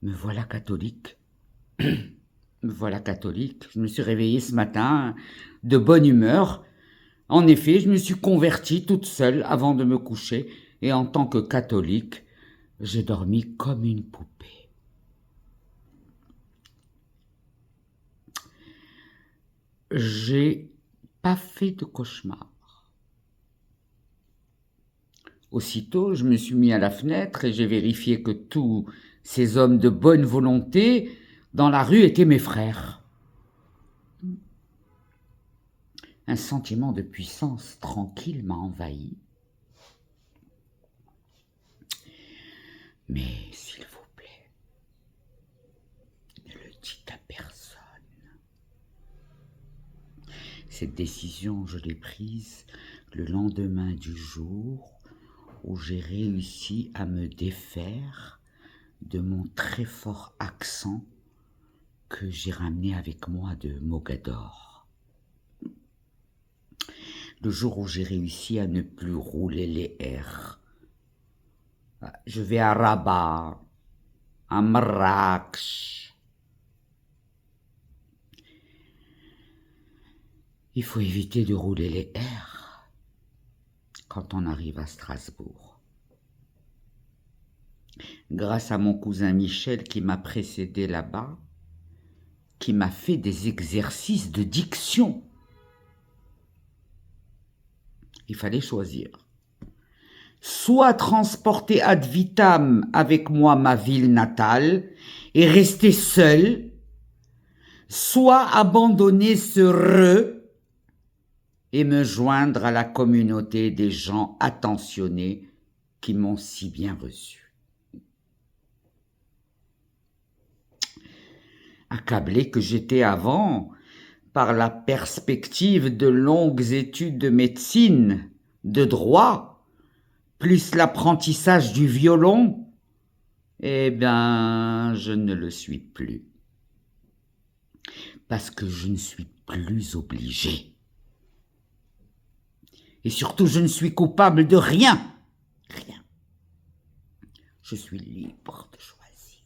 Me voilà catholique. Me voilà catholique. Je me suis réveillée ce matin de bonne humeur. En effet, je me suis convertie toute seule avant de me coucher et en tant que catholique, j'ai dormi comme une poupée. J'ai pas fait de cauchemar. Aussitôt, je me suis mis à la fenêtre et j'ai vérifié que tous ces hommes de bonne volonté dans la rue étaient mes frères. Un sentiment de puissance tranquille m'a envahi. Mais s'il vous plaît, ne le dites à personne. Cette décision, je l'ai prise le lendemain du jour où j'ai réussi à me défaire de mon très fort accent que j'ai ramené avec moi de Mogador. Le jour où j'ai réussi à ne plus rouler les R. Je vais à Rabat, à Marrakech. Il faut éviter de rouler les R quand on arrive à Strasbourg. Grâce à mon cousin Michel qui m'a précédé là-bas, qui m'a fait des exercices de diction. Il fallait choisir. Soit transporter ad vitam avec moi ma ville natale et rester seul, soit abandonner ce et me joindre à la communauté des gens attentionnés qui m'ont si bien reçu. Accablé que j'étais avant par la perspective de longues études de médecine, de droit, plus l'apprentissage du violon, eh bien, je ne le suis plus. Parce que je ne suis plus obligé. Et surtout, je ne suis coupable de rien. Rien. Je suis libre de choisir.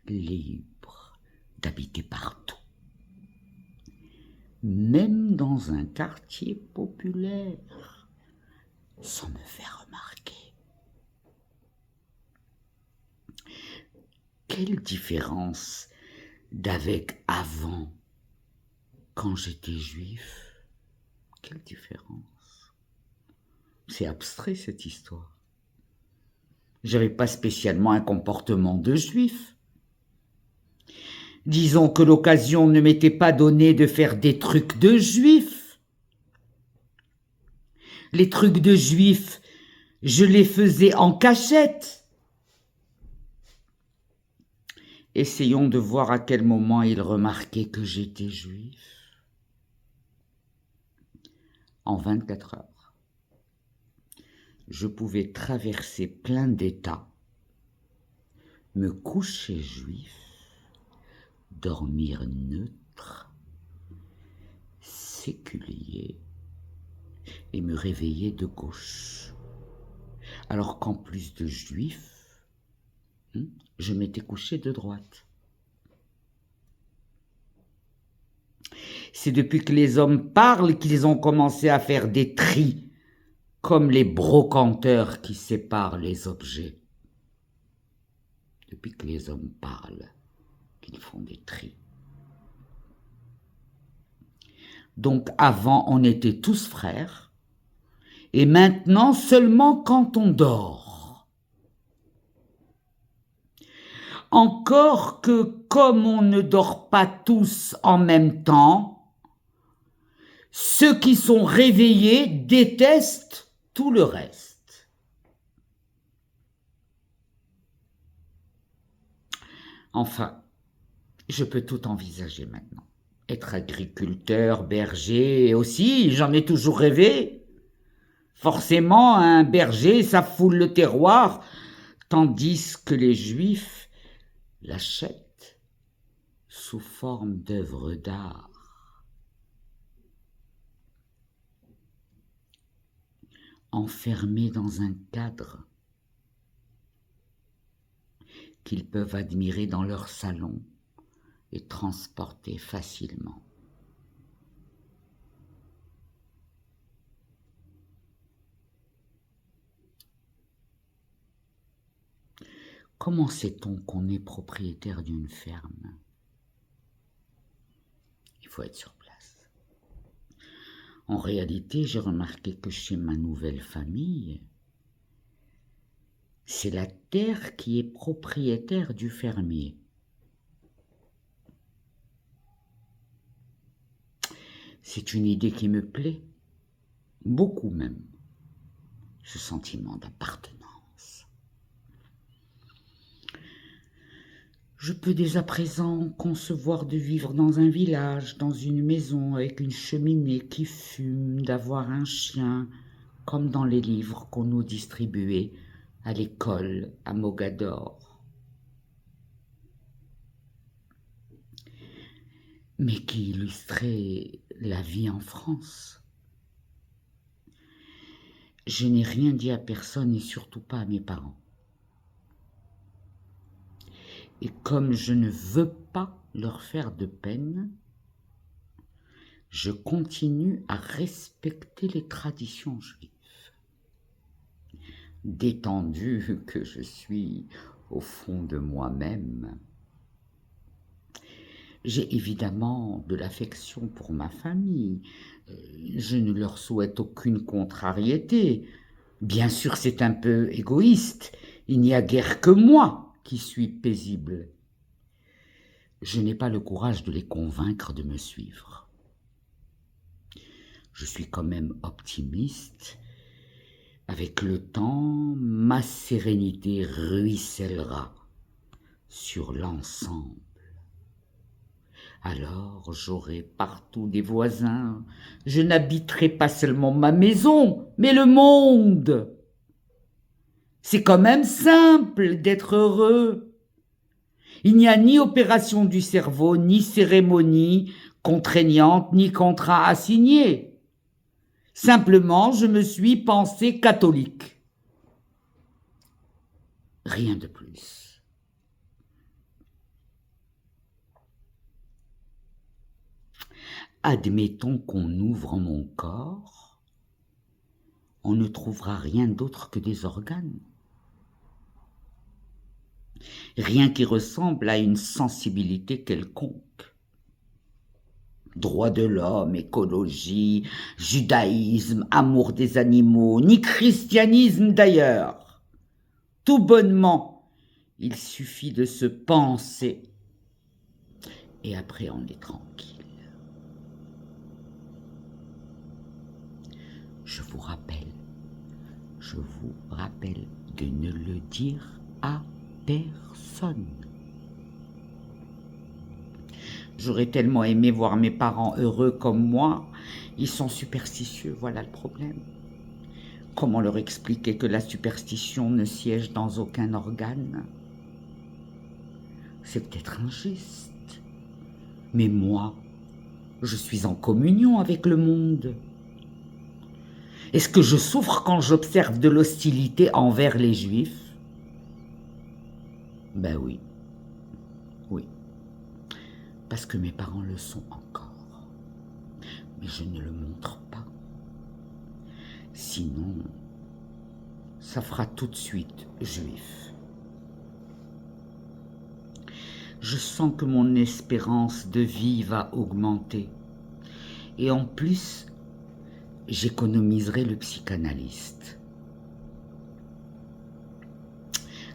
Libre d'habiter partout. Même dans un quartier populaire, sans me faire remarquer. Quelle différence d'avec avant, quand j'étais juif? Quelle différence? C'est abstrait cette histoire. J'avais pas spécialement un comportement de juif. Disons que l'occasion ne m'était pas donnée de faire des trucs de juif. Les trucs de juif, je les faisais en cachette. Essayons de voir à quel moment il remarquait que j'étais juif. En 24 heures, je pouvais traverser plein d'États, me coucher juif, dormir neutre, séculier et me réveiller de gauche. Alors qu'en plus de juif, je m'étais couché de droite. C'est depuis que les hommes parlent qu'ils ont commencé à faire des tris, comme les brocanteurs qui séparent les objets. Depuis que les hommes parlent, qu'ils font des tris. Donc avant, on était tous frères, et maintenant seulement quand on dort. Encore que comme on ne dort pas tous en même temps, ceux qui sont réveillés détestent tout le reste. Enfin, je peux tout envisager maintenant. Être agriculteur, berger, aussi, j'en ai toujours rêvé. Forcément, un berger, ça foule le terroir, tandis que les juifs l'achètent sous forme d'œuvres d'art. Enfermé dans un cadre. qu'ils peuvent admirer dans leur salon et transporter facilement. Comment sait-on qu'on est propriétaire d'une ferme? Il faut être sur place. En réalité, j'ai remarqué que chez ma nouvelle famille, c'est la terre qui est propriétaire du fermier. C'est une idée qui me plaît, beaucoup même, ce sentiment d'appartenance. Je peux dès à présent concevoir de vivre dans un village, dans une maison avec une cheminée qui fume, d'avoir un chien, comme dans les livres qu'on nous distribuait à l'école à Mogador. Mais qui illustrait la vie en France. Je n'ai rien dit à personne et surtout pas à mes parents. Et comme je ne veux pas leur faire de peine, je continue à respecter les traditions juives. Détendu que je suis au fond de moi-même. J'ai évidemment de l'affection pour ma famille. Je ne leur souhaite aucune contrariété. Bien sûr, c'est un peu égoïste. Il n'y a guère que moi qui suis paisible. Je n'ai pas le courage de les convaincre de me suivre. Je suis quand même optimiste. Avec le temps, ma sérénité ruissellera sur l'ensemble. Alors j'aurai partout des voisins. Je n'habiterai pas seulement ma maison, mais le monde. C'est quand même simple d'être heureux. Il n'y a ni opération du cerveau, ni cérémonie contraignante, ni contrat à signer. Simplement, je me suis pensé catholique. Rien de plus. Admettons qu'on ouvre mon corps, on ne trouvera rien d'autre que des organes. Rien qui ressemble à une sensibilité quelconque. Droits de l'homme, écologie, judaïsme, amour des animaux, ni christianisme d'ailleurs. Tout bonnement, il suffit de se penser et après on est tranquille. Je vous rappelle de ne le dire à personne. J'aurais tellement aimé voir mes parents heureux comme moi. Ils sont superstitieux, voilà le problème. Comment leur expliquer que la superstition ne siège dans aucun organe? C'est peut-être injuste. Mais moi, je suis en communion avec le monde. Est-ce que je souffre quand j'observe de l'hostilité envers les Juifs? Ben oui, oui, parce que mes parents le sont encore, mais je ne le montre pas. Sinon, ça fera tout de suite juif. Je sens que mon espérance de vie va augmenter. Et en plus, j'économiserai le psychanalyste.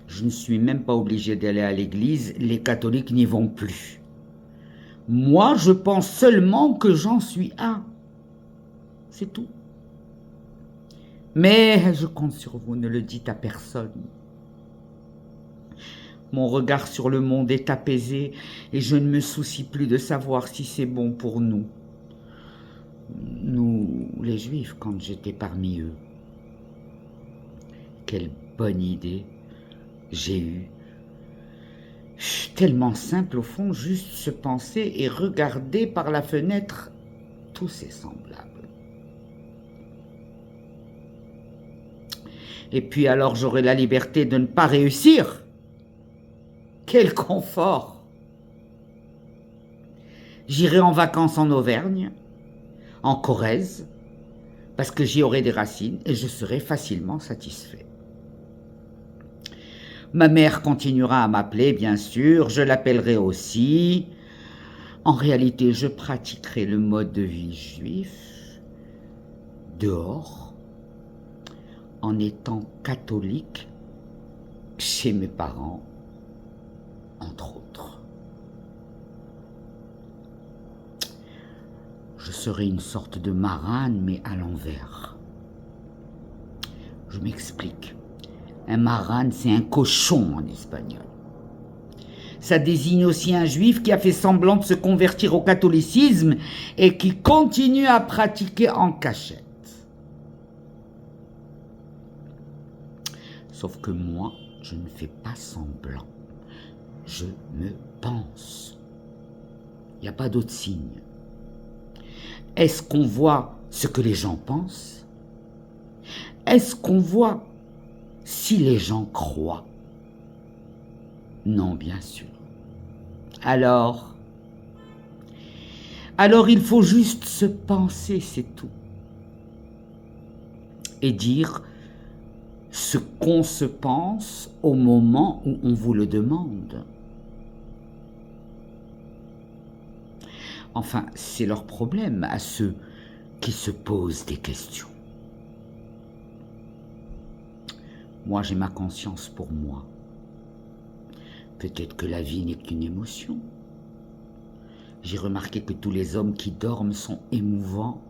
Je ne suis même pas obligé d'aller à l'église, les catholiques n'y vont plus. Moi, je pense seulement que j'en suis un. C'est tout. Mais je compte sur vous, ne le dites à personne. Mon regard sur le monde est apaisé et je ne me soucie plus de savoir si c'est bon pour nous. Nous, les Juifs, quand j'étais parmi eux. Quelle bonne idée j'ai eue. Tellement simple au fond, juste se penser et regarder par la fenêtre tous ses semblables. Et puis alors j'aurai la liberté de ne pas réussir. Quel confort! J'irai en vacances en Auvergne, en Corrèze, parce que j'y aurai des racines et je serai facilement satisfait. Ma mère continuera à m'appeler, bien sûr, je l'appellerai aussi. En réalité, je pratiquerai le mode de vie juif, dehors, en étant catholique chez mes parents, entre autres. Je serai une sorte de marane, mais à l'envers. Je m'explique. Un marane, c'est un cochon en espagnol. Ça désigne aussi un juif qui a fait semblant de se convertir au catholicisme et qui continue à pratiquer en cachette. Sauf que moi, je ne fais pas semblant. Je me pense. Il n'y a pas d'autre signe. Est-ce qu'on voit ce que les gens pensent? Est-ce qu'on voit si les gens croient? Non, bien sûr. Alors il faut juste se penser, c'est tout. Et dire ce qu'on se pense au moment où on vous le demande. Enfin, c'est leur problème à ceux qui se posent des questions. Moi, j'ai ma conscience pour moi. Peut-être que la vie n'est qu'une émotion. J'ai remarqué que tous les hommes qui dorment sont émouvants.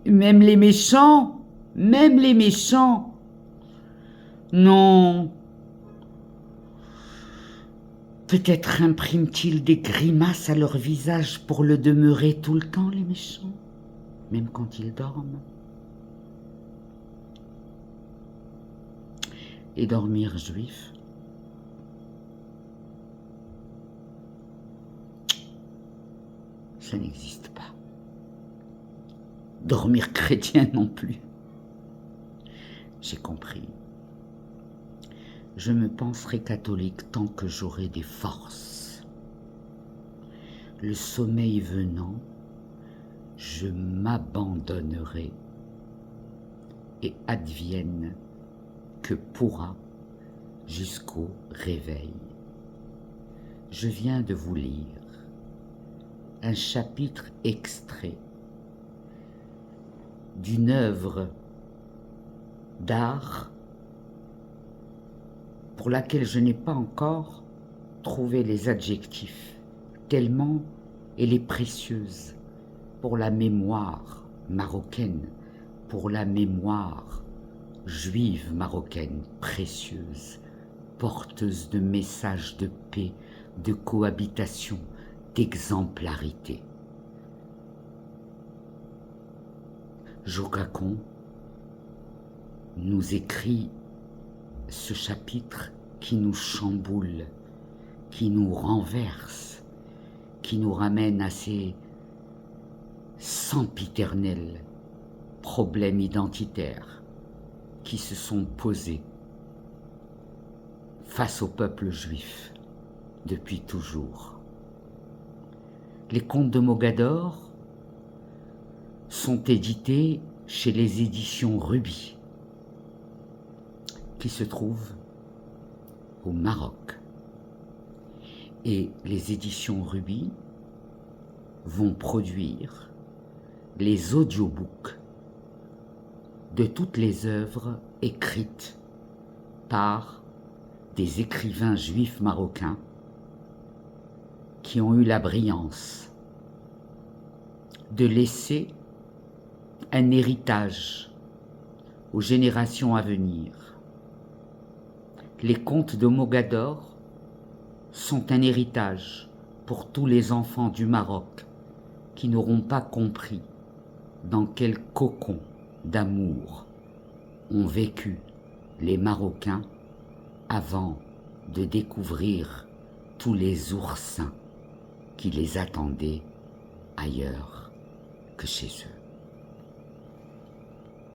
Même les méchants, Non. Peut-être impriment-ils des grimaces à leur visage pour le demeurer tout le temps, les méchants, même quand ils dorment. Et dormir juif, ça n'existe pas. Dormir chrétien non plus. J'ai compris. Je me penserai catholique tant que j'aurai des forces. Le sommeil venant, je m'abandonnerai et advienne que pourra jusqu'au réveil. Je viens de vous lire un chapitre extrait d'une œuvre d'art pour laquelle je n'ai pas encore trouvé les adjectifs, tellement elle est précieuse pour la mémoire marocaine, pour la mémoire juive marocaine, précieuse, porteuse de messages de paix, de cohabitation, d'exemplarité. Jogakon nous écrit ce chapitre qui nous chamboule, qui nous renverse, qui nous ramène à ces sempiternels problèmes identitaires qui se sont posés face au peuple juif depuis toujours. Les contes de Mogador sont édités chez les éditions Ruby, qui se trouvent au Maroc. Et les éditions Ruby vont produire les audiobooks de toutes les œuvres écrites par des écrivains juifs marocains qui ont eu la brillance de laisser un héritage aux générations à venir. Les contes de Mogador sont un héritage pour tous les enfants du Maroc qui n'auront pas compris dans quel cocon d'amour ont vécu les Marocains avant de découvrir tous les oursins qui les attendaient ailleurs que chez eux.